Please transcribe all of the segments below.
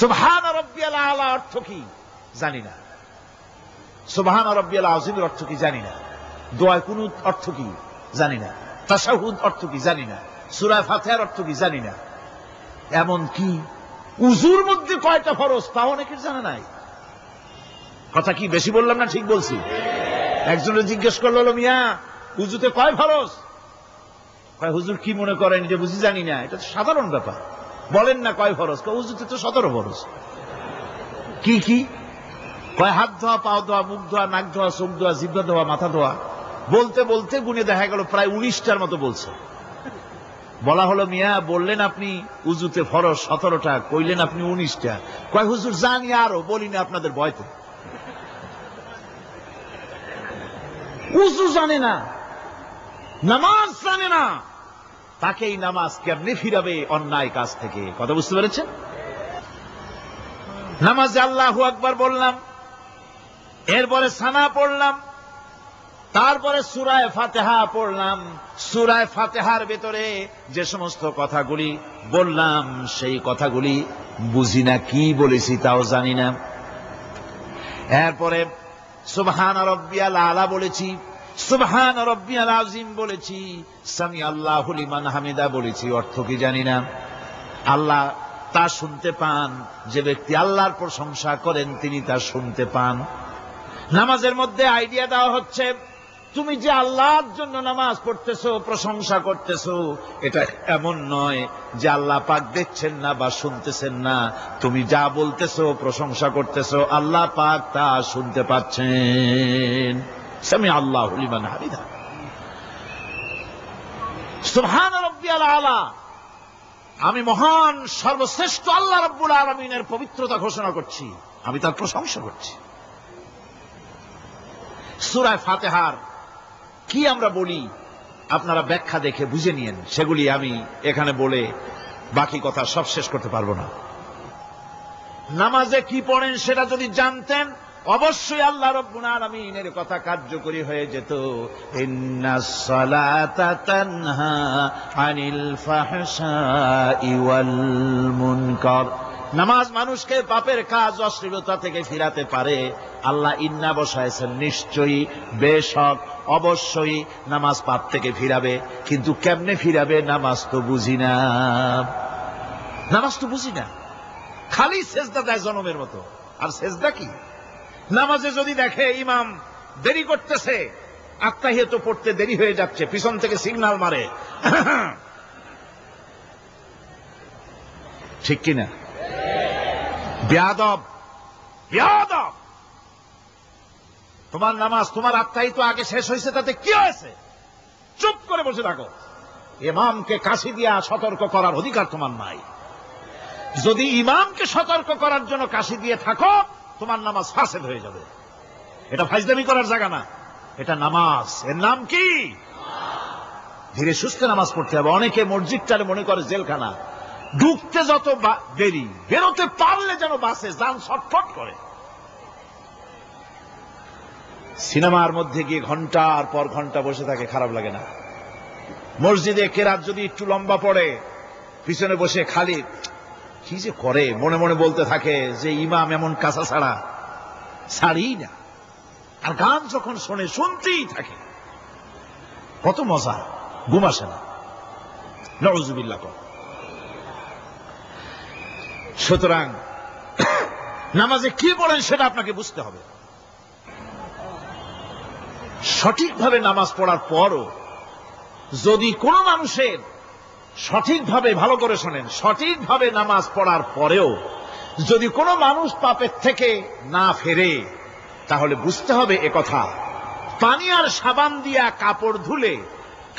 সুবহান রাব্বিয়াল আলা অর্থ কি জানি না, সুবহান রাব্বিয়াল আযীমের অর্থ কি জানি না, দোয়া কুনুত অর্থ কি জানি না, তাশাহুদ অর্থ কি জানি না, সূরা ফাতিহার অর্থ কি জানি না। এমন কি উযুর মধ্যে কয়টা ফরজ তা অনেকের জানা নাই। কথা কি বেশি বললাম না ঠিক বলছি? একজনের জিজ্ঞেস করলো, মিয়া উযুতে কয় ফরজ? কয় হুজুর কি মনে করেন যে বুঝি জানি না? এটা তো সাধারণ ব্যাপার, বলেন না কয় ফরজ? কয় উযুতে তো 17 ফরজ। কি কি? কয় হাত ধোয়া, পাও ধোয়া, মুখ ধোয়া, নাক ধোয়া, চোখ ধোয়া, জিহ্বা ধোয়া, মাথা ধোয়া। বলতে বলতে গুনে দেখা গেল প্রায় 19টার মতো বলছে। বলা হলো, মিয়া বললেন আপনি উযুতে ফরজ 17টা, কইলেন আপনি 19টা। কয় হুজুর জানি আরো, বলি না আপনাদের ভয়তে। উযু জানে না, নামাজ জানে না, তাকেই নামাজ কেমনে ফিরাবে অন্যায় কাজ থেকে? কথা বুঝতে পেরেছেন? নামাজে আল্লাহু আকবার বললাম, এরপরে সানা পড়লাম, তারপরে সূরা ফাতিহা পড়লাম। সূরা ফাতিহার ভেতরে যে সমস্ত কথাগুলি বললাম সেই কথাগুলি বুঝি না, কি বলেছি তাও জানি না। এরপরে সুবহান রাব্বিয়াল আলা বলেছি, সুবহান রাব্বিয়াল আযীম বলেছি, সামি আল্লাহু লিমান হামিদা বলেছি, অর্থ কি জানি না। আল্লাহ তা শুনতে পান, যে ব্যক্তি আল্লাহর প্রশংসা করেন তিনি তা শুনতে পান। নামাজের মধ্যে আইডিয়া দেওয়া হচ্ছে, তুমি যে আল্লাহর জন্য নামাজ পড়তেছো, প্রশংসা করতেছো, এটা এমন নয় যে আল্লাহ পাক দেখছেন না বা শুনতেছেন না। তুমি যা বলতেছো, প্রশংসা করতেছো, আল্লাহ পাক তা শুনতে পাচ্ছেন। সামি আল্লাহু লিমান হামিদা, সুবহান রাব্বিয়াল আলা। আমি মহান সর্বশ্রেষ্ঠ আল্লাহ রাব্বুল আলামিনের পবিত্রতা ঘোষণা করছি, আমি তার প্রশংসা করছি। সূরা ফাতিহার কি আমরা বলি আপনারা ব্যাখ্যা দেখে বুঝে নিয়েন, সেগুলি আমি এখানে বলে বাকি কথা সব শেষ করতে পারবো না। নামাজে কি পড়েন সেটা যদি জানতেন, অবশ্যই আল্লাহ রাব্বুল আলামিনের কথা কার্যকরী হয়ে যেত। ইন্নাস সালাতা তানহা আনিল ফাহশাই ওয়াল মুনকার। নামাজ মানুষকে পাপের কাজ, অশ্লীলতা থেকে ফিরাতে পারে। আল্লাহ ইন্না বসায়ছেন, নিশ্চয়ই, বেশক, অবশ্যই নামাজ পাপ থেকে ফিরাবে। কিন্তু কেমনে ফিরাবে নামাজ তো বুঝি না, নামাজ তো বুঝি না। খালি সেজদা দেয় জনমের মতো, আর সেজদা কি? নামাজে যদি দেখে ইমাম দেরি করতেছে, আত্তাহিয়াত পড়তে দেরি হয়ে যাচ্ছে, পিছন থেকে সিগন্যাল মারে, ঠিক কিনা? বেয়াদব, বেয়াদব। তোমার নামাজ, তোমার আত্তাহিয়াত আগে শেষ হয়েছে, তাতে কি হয়েছে? চুপ করে বসে থাকো। ইমামকে কাশি দিয়া সতর্ক করার অধিকার তোমার নাই। যদি ইমামকে সতর্ক করার জন্য কাশি দিয়ে থাকো, তোমার নামাজ ফাসেদ হয়ে যাবে। এটা ফাজলামি করার জায়গা না, এটা নামাজ। এর নাম কি? ধীরে সুস্থে নামাজ পড়তে হবে। অনেকে মসজিদটারে মনে করে জেলখানা, ঢুকতে যত দেরি, বেরোতে পারলে যেন বাসে যান ছটফট করে। সিনেমার মধ্যে গিয়ে ঘন্টার পর ঘন্টা বসে থাকে, খারাপ লাগে না? মসজিদে কেরাত যদি একটু লম্বা পড়ে, পিছনে বসে খালি কি যে করে, মনে মনে বলতে থাকে যে ইমাম এমন কাঁচা ছাড়া ছাড়ি না। আর গান যখন শোনে, শুনতেই থাকে, কত মজা, ঘুম আসে না। নাউযুবিল্লাহ। সুতরাং নামাজে কি পড়েন সেটা আপনাকে বুঝতে হবে। সঠিকভাবে নামাজ পড়ার পরও যদি কোনো মানুষের সঠিকভাবে, ভালো করে শোনেন, সঠিকভাবে নামাজ পড়ার পরেও যদি কোনো মানুষ পাপের থেকে না ফেরে, তাহলে বুঝতে হবে একথা, পানি আর সাবান দিয়া কাপড় ধুলে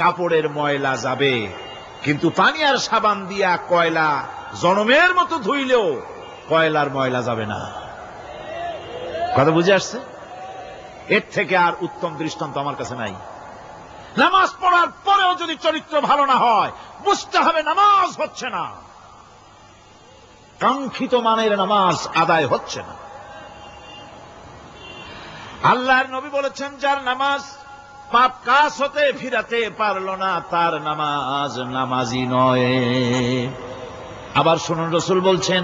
কাপড়ের ময়লা যাবে, কিন্তু পানি আর সাবান দিয়া কয়লা জনমের মতো ধুইলেও কয়লার ময়লা যাবে না। কথা বুঝে আসছে? এর থেকে আর উত্তম দৃষ্টান্ত আমার কাছে নাই। নামাজ পড়ার পরেও যদি চরিত্র ভালো না হয়, বুঝতে হবে নামাজ হচ্ছে না, কাঙ্ক্ষিত মানের নামাজ আদায় হচ্ছে না। আল্লাহর নবী বলেছেন, যার নামাজ পাপ কাজ হতে ফিরাতে পারল না, তার নামাজ নামাজি নয়। আবার শুনুন, রাসূল বলছেন,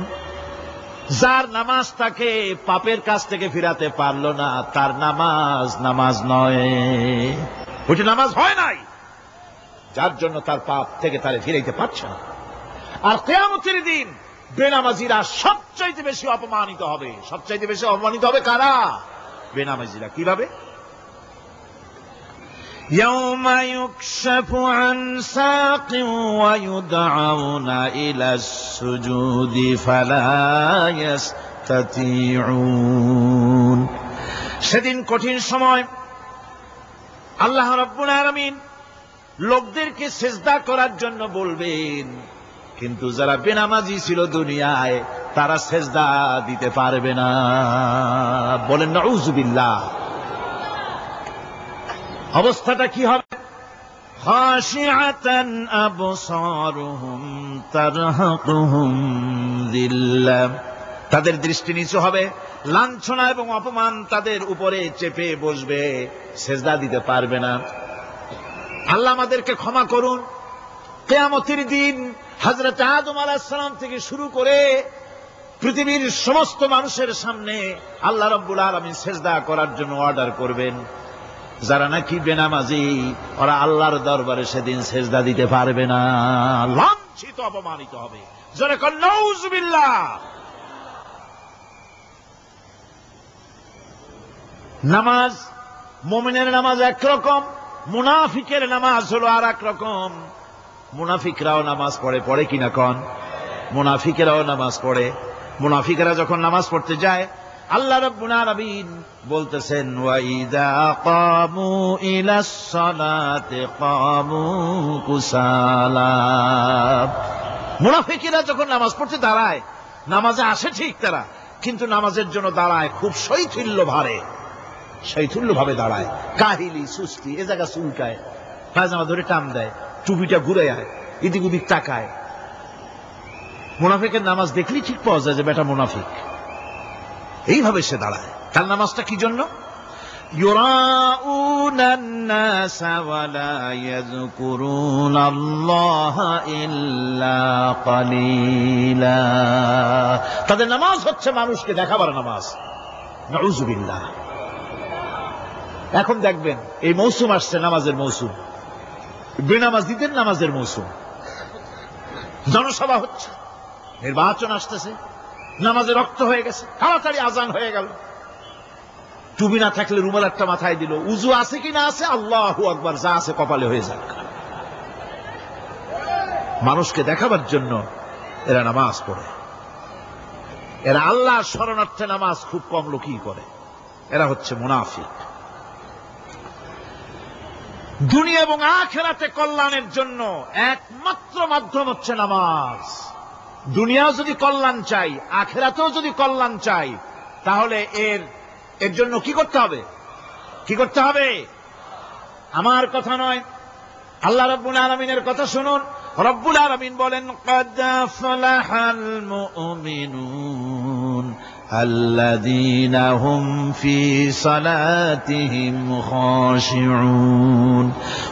যার নামাজ তাকে পাপের কাছ থেকে ফিরাতে পারলো না, তার নামাজ নামাজ নয়, ওইটা নামাজ হয় নাই, যার জন্য তার পাপ থেকে তারে ফিরাইতে পারছে না। আর কিয়ামতের দিন বেনামাজিরা সবচাইতে বেশি অপমানিত হবে। সবচাইতে বেশি অপমানিত হবে কারা? বেনামাজিরা। কিভাবে? يوم يكشف عن ساق ويدعون إلى السجود فلا يستطيعون। সেদিন কঠিন সময় আল্লাহ রাব্বুল আলামিন লোকদেরকে সিজদা করার জন্য বলবেন, কিন্তু যারা বেনামাজি ছিল দুনিয়ায় তারা সিজদা দিতে পারবে না। বলেন নাউযুবিল্লাহ। অবস্থাটা কি হবে? খাশিআতান আবসারুহুম তারহাকুহুম যিল্লাহ, তাদের দৃষ্টি নিচু হবে, লাঞ্ছনা এবং অপমান তাদের উপরে চেপে বসবে, সিজদা দিতে পারবে না। আল্লাহ আমাদেরকে ক্ষমা করুন। কিয়ামতের দিন হযরত আদম আলাইহিস সালাম থেকে শুরু করে পৃথিবীর সমস্ত মানুষের সামনে আল্লাহ রাব্বুল আলামিন সিজদা করার জন্য অর্ডার করবেন। যারা নাকি বেনামাজি ওরা আল্লাহর দরবারে সেদিন সিজদা দিতে পারবে না, লাঞ্ছিত অপমানিত হবে। জোরে কোন নাউযুবিল্লাহ। নামাজ, মুমিনের নামাজ একরকম, মুনাফিকের নামাজ হলো আর এক রকম। মুনাফিকরাও নামাজ পড়ে, পড়ে কিনা কন? মুনাফিকেরাও নামাজ পড়ে। মুনাফিকেরা যখন নামাজ পড়তে যায় আল্লাহ রাব্বুল আলামিন বলতেছেন, ওয়াইদা কামু ইলাস সালাতি কামু কুসালা। মুনাফিকেরা যখন নামাজ পড়তে দাঁড়ায়, নামাজে আসে ঠিক তারা, কিন্তু নামাজের জন্য দাঁড়ায় খুব শৈথিল্য ভারে, শৈথিল্য ভাবে দাঁড়ায়, কাহিলি সুস্তি, এ জায়গা চুলকায়, পায়জামা ধরে টান দেয়, টুপিটা ঘুরে আয়, এদিক ওদিক তাকায়। মুনাফিকের নামাজ দেখলেই ঠিক পাওয়া যায় যে বেটা মুনাফিক। এইভাবে সে দাঁড়ায়। তার নামাজটা কি জন্য? ইউরাউনান নাসা ওয়ালা ইয়াযকুরুনাল্লাহা ইল্লা কালিলা। তাদের নামাজ হচ্ছে মানুষকে দেখাবার নামাজ। নাউযুবিল্লাহ। এখন দেখবেন এই মৌসুম আসছে, নামাজের মৌসুম, বেনামাজিদের নামাজের মৌসুম। জনসভা হচ্ছে, নির্বাচন আসতেছে, নামাজে রক্ত হয়ে গেছে, তাড়াতাড়ি আজান হয়ে গেল। টুপি না থাকলে রুমাল একটা মাথায় দিল, উজু আছে কি না আছে, আল্লাহু আকবার, যা আছে কপালে হয়ে যাক। মানুষকে দেখাবার জন্য এরা নামাজ পড়ে। এরা আল্লাহর শরণার্থে নামাজ খুব কম লোকই করে। এরা হচ্ছে মুনাফিক। দুনিয়া এবং আখিরাতে কল্যাণের জন্য একমাত্র মাধ্যম হচ্ছে নামাজ। দুনিয়াও যদি কল্যাণ চাই, আখিরাতেও যদি কল্যাণ চাই, তাহলে এর জন্য কি করতে হবে? কি করতে হবে? আমার কথা নয়, আল্লাহ রাব্বুল আলামিনের কথা শুনুন। রব্বুল আলামিন বলেন, ক্বাদ আফলাহাল মুমিনুন আল্লাযীনা হুম ফি সালাতিহিম খাশিউন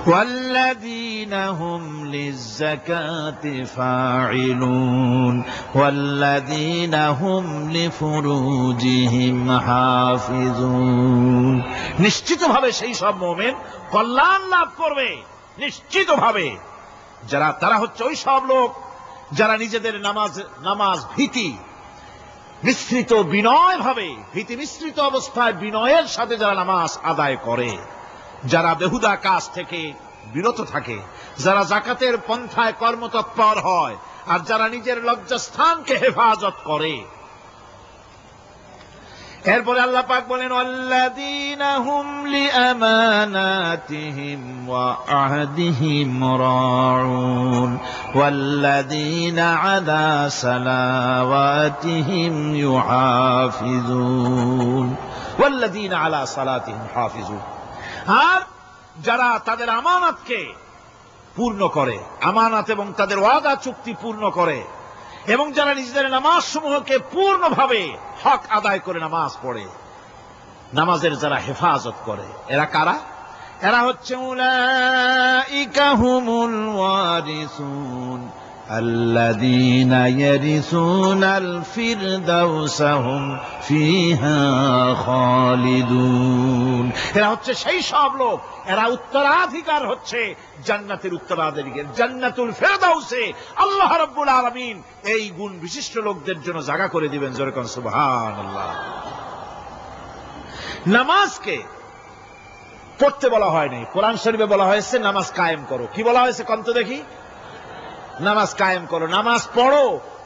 ওয়াল্লাযীনা হুম লিয-যাকাতি ফাঈলুন ওয়াল্লাযীনা হুম লিফুরুজিহিম হাফিজুন। নিশ্চিতভাবে সেই সব মুমিন কল্যাণ লাভ করবে, নিশ্চিতভাবে। তারা হচ্ছে ওই সব লোক যারা নিজেদের নামাজ ভীতি মিশ্রিত, বিনয় ভাবে, ভীতি মিশ্রিত অবস্থায় বিনয়ের সাথে যারা নামাজ আদায় করে, যারা বেহুদা কাজ থেকে বিরত থাকে, যারা যাকাতের পন্থায় কর্মতৎপর হয়, আর যারা নিজের লজ্জাস্থানকে হেফাজত করে। এরপরে আল্লাহ পাক বলেন, ওয়াল্লাযীনা হুম লিআমানাতিহিম ওয়া আহদিহিম রাউন ওয়াল্লাযীনা আলা সালাওয়াতিহিম ইউহাফিজুন ওয়াল্লাযীনা আলা সালাতিহিম হাফিজুন। আর যারা তাদের আমানতকে পূর্ণ করে, আমানত এবং তাদের ওয়াদা চুক্তি পূর্ণ করে, এবং যারা নিজেদের নামাজ সমূহকে পূর্ণভাবে হক আদায় করে নামাজ পড়ে, নামাজের যারা হেফাজত করে, এরা কারা? এরা হচ্ছে উলাইকা হুমুল ওয়ারিসুন আল্লাযীনা ইয়ারিসুনাল ফিরদাউসা হুম ফিহা খালিদুন। এরা হচ্ছে সেই সব লোক, এরা উত্তরাধিকার হচ্ছে জান্নাতের উত্তরাধিকার, জান্নাতুল ফিরদাউসে আল্লাহ রাব্বুল আলামিন এই গুণ বিশিষ্ট লোকদের জন্য জায়গা করে দিবেন। জোরে কোন সুবহানাল্লাহ। নামাজকে পড়তে বলা হয়নি, কোরআন শরীফে বলা হয়েছে নামাজ কায়েম করো। কি বলা হয়েছে কন্ত দেখি? নামাজ কায়েম করো, নামাজ পড়ো।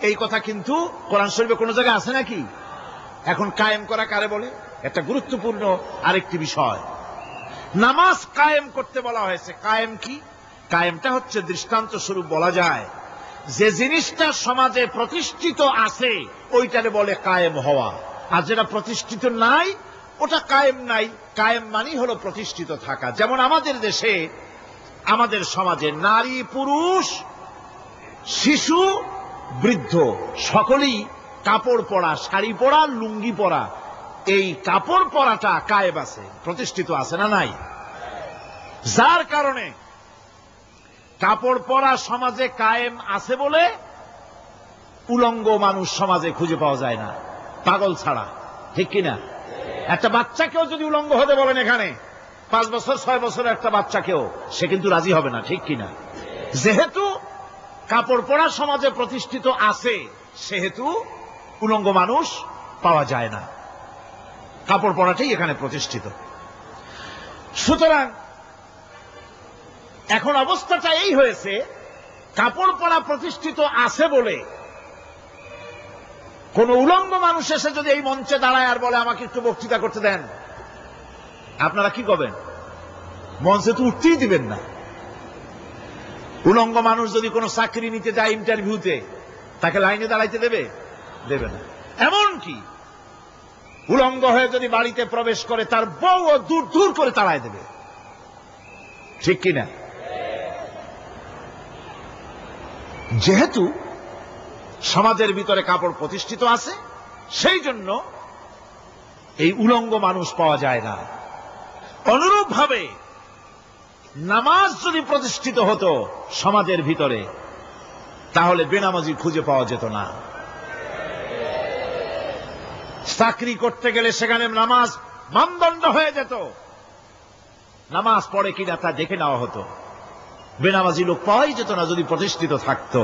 এই কথা কিন্তু কোরআন শরীফে কোন জায়গায় আছে নাকি? এখন কায়েম করা কারে বলে? একটা গুরুত্বপূর্ণ আরেকটি বিষয়। নামাজ কায়েম করতে বলা হয়েছে। কায়েম কি? কায়েমটা হচ্ছে দৃষ্টান্ত স্বরূপ বলা যায় যে জিনিসটা সমাজে প্রতিষ্ঠিত আছে ওইটারে বলে কায়েম হওয়া, আর যেটা প্রতিষ্ঠিত নাই ওটা কায়েম নাই। কায়েম মানেই হলো প্রতিষ্ঠিত থাকা। যেমন আমাদের দেশে, আমাদের সমাজে নারী পুরুষ শিশু বৃদ্ধ সকলেই কাপড় পরা, শাড়ি পরা, লুঙ্গি পরা, এই কাপড় পরাটা কায়েম আছে, প্রতিষ্ঠিত আছে না নাই? যার কারণে কাপড় পরা সমাজে কায়েম আছে বলে উলঙ্গ মানুষ সমাজে খুঁজে পাওয়া যায় না, পাগল ছাড়া। ঠিক কিনা? একটা বাচ্চাকেও যদি উলঙ্গ হতে বলেন এখানে, 5 বছর 6 বছরের একটা বাচ্চাকেও, সে কিন্তু রাজি হবে না। ঠিক কিনা? যেহেতু কাপড় পরা সমাজে প্রতিষ্ঠিত আছে সেহেতু উলঙ্গ মানুষ পাওয়া যায় না, কাপড় পরাটাই এখানে প্রতিষ্ঠিত। সুতরাং এখন অবস্থাটা এই হয়েছে, কাপড় পরা প্রতিষ্ঠিত আছে বলে কোন উলঙ্গ মানুষ এসে যদি এই মঞ্চে দাঁড়ায় আর বলে আমাকে একটু বক্তৃতা করতে দেন, আপনারা কি করবেন? মঞ্চে তো উঠতেই দিবেন না। উলঙ্গ মানুষ যদি কোনো চাকরি নিতে যায় ইন্টারভিউতে, তাকে লাইনে দাঁড়াইতে দেবে? দেবে না। এমনকি উলঙ্গ হয়ে যদি বাড়িতে প্রবেশ করে তার বউও দূর দূর করে তাড়ায় দেবে। ঠিক কিনা? যেহেতু সমাজের ভিতরে কাপড় প্রতিষ্ঠিত আছে সেই জন্য এই উলঙ্গ মানুষ পাওয়া যায় না। অনুরূপভাবে নামাজ যদি প্রতিষ্ঠিত হতো সমাজের ভিতরে, তাহলে বেনামাজি খুঁজে পাওয়া যেত না। চাকরি করতে গেলে সেখানে নামাজ মানদণ্ড হয়ে যেত, নামাজ পড়ে কিনা তা দেখে নেওয়া হতো। বেনামাজি লোক পাওয়াই যেত না যদি প্রতিষ্ঠিত থাকত।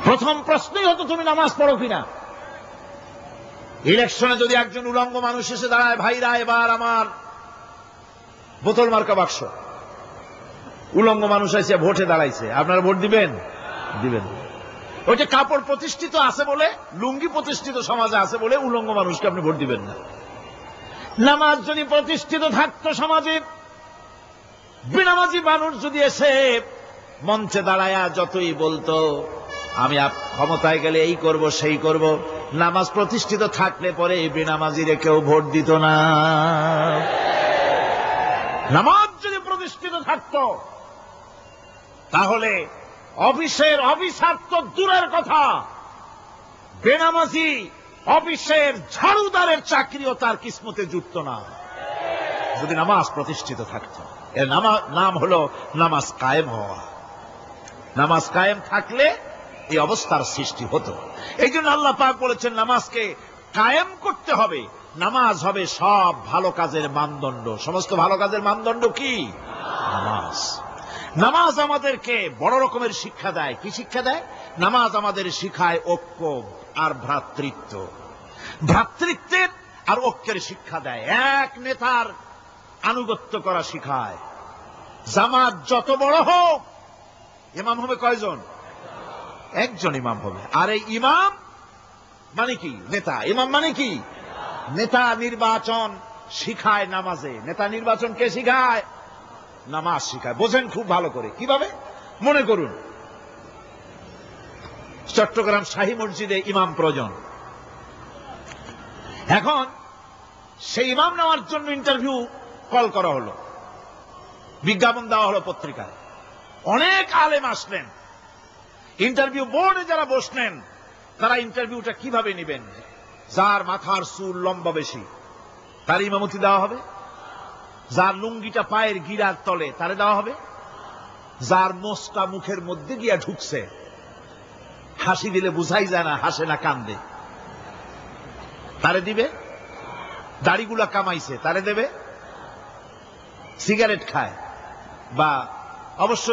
প্রথম প্রশ্নই হতো তুমি নামাজ পড়ো কিনা। ইলেকশনে যদি একজন উলঙ্গ মানুষ এসে দাঁড়ায়, ভাইরা এবার আমার বোতল মার্কা বাক্স, উলঙ্গ মানুষ এসে ভোটে দাঁড়াইছে, আপনারা ভোট দিবেন? দিবেন। ওইটা কাপড় প্রতিষ্ঠিত আছে বলে, লুঙ্গি প্রতিষ্ঠিত সমাজে আছে বলে উলঙ্গ মানুষকে আপনি ভোট দিবেন না। নামাজ যদি প্রতিষ্ঠিত থাকতো সমাজে, বেনামাজি মানুষ যদি এসে মঞ্চে দাঁড়ায়া যতই বলতো আমি ক্ষমতায় গেলে এই করব সেই করব, নামাজ প্রতিষ্ঠিত থাকলে পরে বেনামাজিরে কেউ ভোট দিত না। নামাজ যদি প্রতিষ্ঠিত থাকত তাহলে অফিসের অফিসার তো দূরের কথা, বেনামাজি অফিসের ঝাড়ুদারের চাকরিও তার কিসমতে জুটত না যদি নামাজ প্রতিষ্ঠিত থাকত। এর নাম হলো নামাজ কায়েম হওয়া। নামাজ কায়েম থাকলে এই অবস্থার সৃষ্টি হতো। এই জন্য আল্লাহ পাক বলেছেন নামাজকে কায়েম করতে হবে। নামাজ হবে সব ভালো কাজের মানদণ্ড। সমস্ত ভালো কাজের মানদণ্ড কি? নামাজ। নামাজ আমাদেরকে বড় রকমের শিক্ষা দেয়। কি শিক্ষা দেয়? নামাজ আমাদের শিখায় ঐক্য আর ভ্রাতৃত্ব। ভ্রাতৃত্বের আর ঐক্যের শিক্ষা দেয়। এক নেতার আনুগত্য করা শিখায়। জামাত যত বড় হোক, ইমাম হবে কয়জন? একজন ইমাম হবে। আর এই ইমাম মানে কি? নেতা। ইমাম মানে কি? নেতা। নির্বাচন শিখায় নামাজে। নেতা নির্বাচন কে শিখায়? নামাজ শিখায়। বোঝেন খুব ভালো করে। কিভাবে? মনে করুন চট্টগ্রাম শাহী মসজিদে ইমাম প্রয়োজন। এখন সেই ইমাম নেওয়ার জন্য ইন্টারভিউ কল করা হলো, বিজ্ঞাপন দেওয়া হলো পত্রিকায়। অনেক আলেম আসলেন। ইন্টারভিউ বোর্ডে যারা বসলেন তারা ইন্টারভিউটা কিভাবে নেবেন? যার মাথার চুল লম্বা বেশি তার ইমামতি দেওয়া হবে, যার লুঙ্গিটা পায়ের গিরার তলে তারে দেওয়া হবে, যার মোষটা মুখের মধ্যে গিয়া ঢুকছে, হাসি দিলে বুঝাই যায় না হাসে না কান্দে, তারে দিবে? দাড়িগুলা কামাইছে তারে দেবে? সিগারেট খায়, বা অবশ্য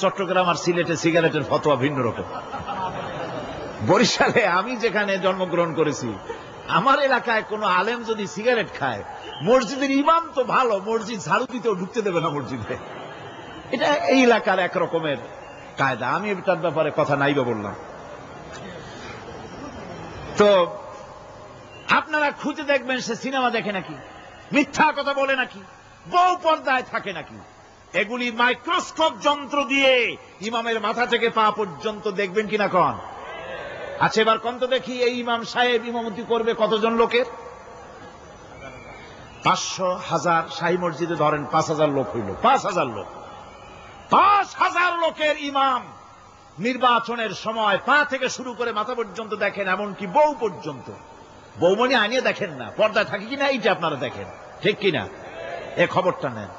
চট্টগ্রাম আর সিলেটে সিগারেটের ফতোয়া ভিন্ন রকম। বরিশালে আমি যেখানে জন্মগ্রহণ করেছি, আমার এলাকায় কোন আলেম যদি সিগারেট খায়, মসজিদের ইমাম তো ভালো, মসজিদ ঝাড়ু দিতেও ঢুকতে দেবে না মসজিদে। এটা এই এলাকার এক রকমের কায়দা। আমি এটার ব্যাপারে কথা নাইবা বললাম। তো আপনারা খুঁজে দেখবেন সে সিনেমা দেখে নাকি, মিথ্যা কথা বলে নাকি, বউ পর্দায় থাকে নাকি। এগুলি মাইক্রোস্কোপ যন্ত্র দিয়ে ইমামের মাথা থেকে পা পর্যন্ত দেখবেন কিনা কন? আচ্ছা এবার কন তো দেখি, এই ইমাম সাহেব ইমামতি করবে কতজন লোকের? 500, 1000, শাহী মসজিদে ধরেন 5000 লোক হইল, 5000 লোক। 5000 লোকের ইমাম নির্বাচনের সময় পা থেকে শুরু করে মাথা পর্যন্ত দেখেন, এমনকি বউ পর্যন্ত। বৌমনি আনিয়ে দেখেন না, পর্দায় থাকে কিনা এইটা আপনারা দেখেন, ঠিক কিনা? এ খবরটা নেন।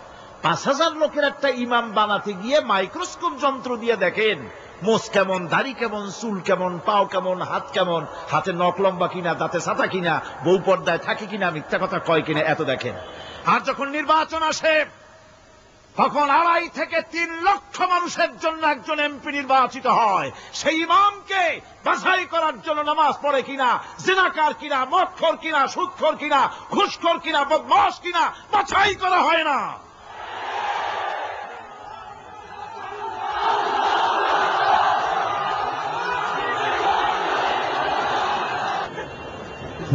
5000 লোকের একটা ইমাম বানাতে গিয়ে মাইক্রোস্কোপ যন্ত্র দিয়ে দেখেন মোষ কেমন, দাড়ি কেমন, চুল কেমন, পাও কেমন, হাত কেমন, হাতে নখ লম্বা কিনা, দাঁতে ছাতা কিনা, বউ পর্দায় থাকে কিনা, মিথ্যা কথা কয় কিনা, এত দেখেন। আর যখন নির্বাচন আসে তখন 2.5 থেকে 3 লক্ষ মানুষের জন্য একজন এমপি নির্বাচিত হয়। সেই ইমামকে বাছাই করার জন্য নামাজ পড়ে কিনা, জিনাকার কিনা, মদখোর কিনা, সুদখোর কিনা, ঘুষখোর কিনা, বদমাশ কিনা, বাছাই করা হয় না।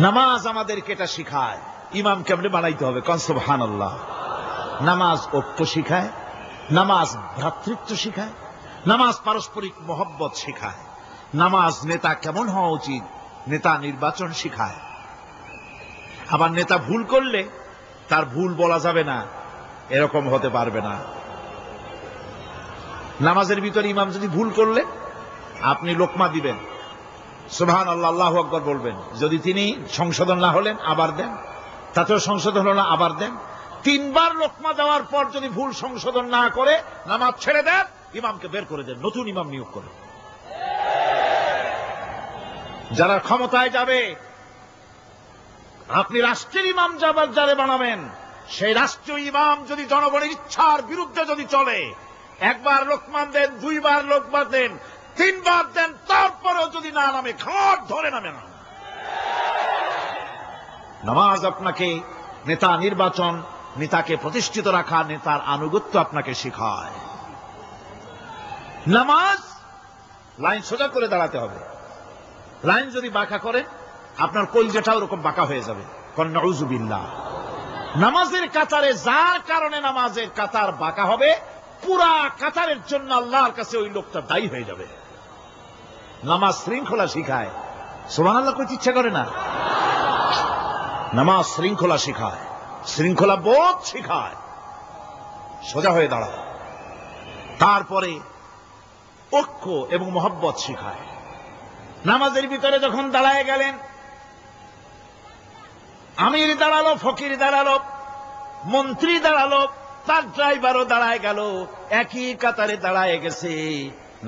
নামাজ আমাদেরকে এটা শিখায় ইমাম কেমনে বানাইতে হবে। কন সুবহানাল্লাহ। নামাজ ঐক্য শিখায়, নামাজ ভ্রাতৃত্ব শিখায়, নামাজ পারস্পরিক মহব্বত শিখায়, নামাজ নেতা কেমন হওয়া উচিত, নেতা নির্বাচন শিখায়। আবার নেতা ভুল করলে তার ভুল বলা যাবে না, এরকম হতে পারবে না। নামাজের ভিতরে ইমাম যদি ভুল করলে আপনি লোকমা দিবেন, সুবহানাল্লাহ, আল্লাহু আকবার বলবেন। যদি তিনি সংশোধন না হলেন আবার দেন, তাতেও সংশোধন হলো না আবার দেন। 3 বার লোকমা দেওয়ার পর যদি ভুল সংশোধন না করে নামাজ ছেড়ে দেন, ইমামকে বের করে দেন, নতুন ইমাম নিয়োগ করে। যারা ক্ষমতায় যাবে, আপনি রাষ্ট্রের ইমাম যারে বানাবেন, সেই রাষ্ট্রীয় ইমাম যদি জনগণের ইচ্ছার বিরুদ্ধে যদি চলে, 1 বার লোকমান দেন, 2 বার লোকমান দেন, 3 বার দেন, তারপরেও যদি না নামে, ঘাট ধরে নামে না। নামাজ আপনাকে নেতা নির্বাচন, নেতাকে প্রতিষ্ঠিত রাখা, নেতার আনুগত্য আপনাকে শেখায়। নামাজ লাইন সোজা করে দাঁড়াতে হবে। লাইন যদি বাঁকা করেন, আপনার কলজেটা ওরকম বাঁকা হয়ে যাবে। নাউযুবিল্লাহ। নামাজের কাতারে যার কারণে নামাজের কাতার বাঁকা হবে, পুরা কাতারের জন্য আল্লাহর কাছে ওই লোকটা দায়ী হয়ে যাবে। নামাজ শৃঙ্খলা শিখায়। সুবহানাল্লাহ কইতে ইচ্ছা করে না? নামাজ শৃঙ্খলা শিখায়, শৃঙ্খলা বোধ শিখায়, সোজা হয়ে দাঁড়ায়। তারপরে ঐক্য এবং মহব্বত শিখায়। নামাজের ভিতরে যখন দাঁড়ায় গেলেন, আমির দাঁড়ালো, ফকির দাঁড়ালো, মন্ত্রী দাঁড়ালো, তার ড্রাইভারও দাঁড়ায় গেল, একই কাতারে দাঁড়ায় গেছে।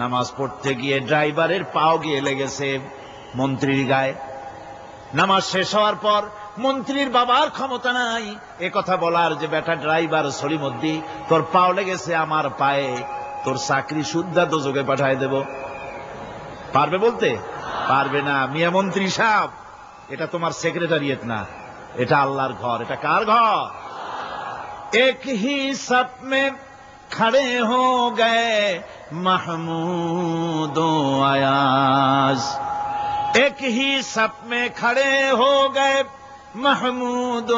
নামাজ পড়তে গিয়ে ড্রাইভারের পাও গিয়ে লেগেছে মন্ত্রীর গায়ে। নামাজ শেষ হওয়ার পর মন্ত্রীর বাবার ক্ষমতা নাই এ কথা বলার যে বেটা ড্রাইভার সলিমুদ্দি, তোর পাও লেগেছে আমার পায়ে, তোর চাকরি শুদ্ধা দোজকে পাঠায় দেব। পারবে বলতে? পারবে না। মিয়া মন্ত্রী সাহেব, এটা তোমার সেক্রেটারিয়েট না, এটা আল্লাহর ঘর। এটা কার ঘর? এক হি সপ মে খড়ে হো গয়ে মাহমুদ ও আয়াজ, এক হি সপ মে খড়ে হো গয়ে महमूद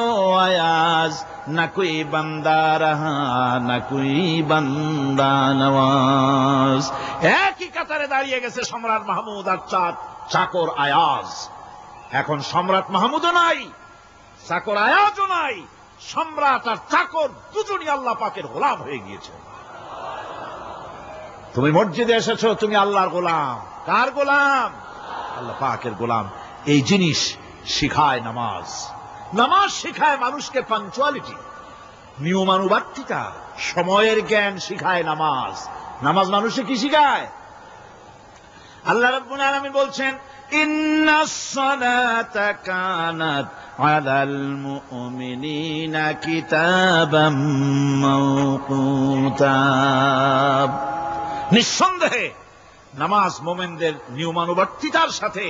आयाज, न कोई बंदा रहा न कोई बंदा नवाज। একই কাতারে দাঁড়িয়ে গেছে সম্রাট মাহমুদ আর চাকর আয়াজ। এখন সম্রাট মাহমুদও নাই, চাকর আয়াজও নাই, সম্রাট আর চাকর দুজনই আল্লাহ পাকের গোলাম হয়ে গিয়েছে। তুমি মসজিদে এসেছো, তুমি আল্লাহর গোলাম। কার গোলাম? আল্লাহ পাকের গোলাম। এই জিনিস শিখায় নামাজ। নামাজ শিখায় মানুষকে পাঞ্চুয়ালিটি, নিয়মানুবর্তিতা, সময়ের জ্ঞান শিখায় নামাজ। নামাজ মানুষে কি শিখায়? আল্লাহ রাব্বুল আলামিন বলছেন, ইন্নাস সালাতা কানাত আলাল মুমিনিনা কিতাবাম মাওকুতা। নিঃসন্দেহে নামাজ মোমেনদের নিয়মানুবর্তিতার সাথে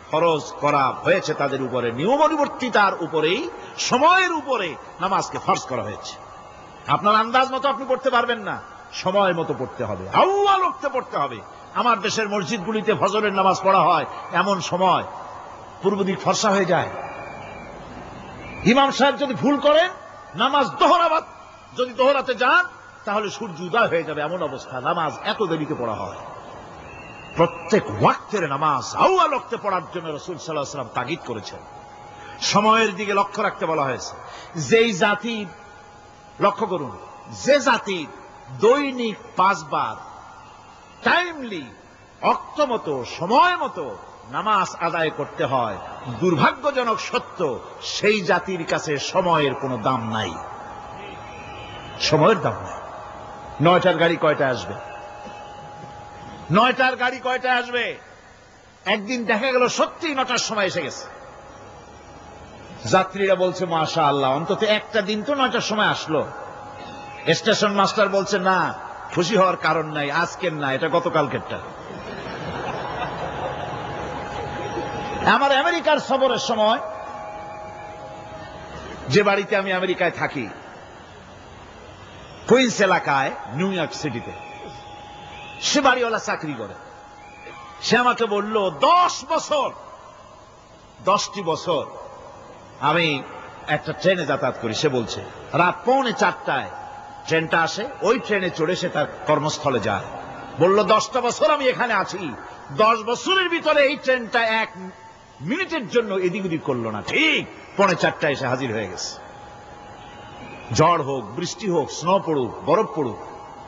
ফরজ করা হয়েছে, তাদের উপরে নিয়মানুবর্তিতার উপরেই, সময়ের উপরে নামাজকে ফরজ করা হয়েছে। আপনার আন্দাজ মতো আপনি পড়তে পারবেন না, সময় মতো পড়তে হবে, আউয়াল ওয়াক্তে পড়তে হবে। আমার দেশের মসজিদগুলিতে ফজরের নামাজ পড়া হয় এমন সময় পূর্ব দিক ফর্সা হয়ে যায়। ইমাম সাহেব যদি ভুল করেন, নামাজ যদি দোহরাতে যান, তাহলে সূর্য উদয় হয়ে যাবে, এমন অবস্থা। নামাজ এত দেরিতে পড়া হয়। প্রত্যেক ওয়াক্তের নামাজ আউয়াল ওয়াক্তে পড়ার জন্য রাসূল সাল্লাল্লাহু আলাইহি ওয়াসাল্লাম তাগিদ করেছেন। সময়ের দিকে লক্ষ্য রাখতে বলা হয়েছে। যেই জাতি, লক্ষ্য করুন, যে জাতি দৈনিক 5 বার টাইমলি, অক্ত মতো, সময় মতো নামাজ আদায় করতে হয়, দুর্ভাগ্যজনক সত্য, সেই জাতির কাছে সময়ের কোনো দাম নাই। সময়ের দাম নাই। 9টার গাড়ি কয়টায় আসবে? 9টার গাড়ি কয়টায় আসবে? একদিন দেখা গেল সত্যি 9টার সময় এসে গেছে। যাত্রীরা বলছে মাশাআল্লাহ, অন্তত একটা দিন তো 9টার সময় আসলো। স্টেশন মাস্টার বলছে না, খুশি হওয়ার কারণ নাই, আজকের না, এটা গতকালকেরটা। আমার আমেরিকার সফরের সময়, যে বাড়িতে আমি আমেরিকায় থাকি, কুইন্স এলাকায়, নিউ ইয়র্ক সিটিতে, সে বাড়িওয়ালা চাকরি করে। সে আমাকে বলল, 10টি বছর আমি একটা ট্রেনে যাতায়াত করি। সে বলছে রাত 3:45টায় ট্রেনটা আসে, ওই ট্রেনে চড়ে সে তার কর্মস্থলে যায়। বলল 10টা বছর আমি এখানে আছি, 10 বছরের ভিতরে এই ট্রেনটা 1 মিনিটের জন্য এদিক ওদিক করলো না, ঠিক 3:45টায় এসে হাজির হয়ে গেছে। ঝড় হোক, বৃষ্টি হোক, স্নো পড়ুক, বরফ পড়ুক,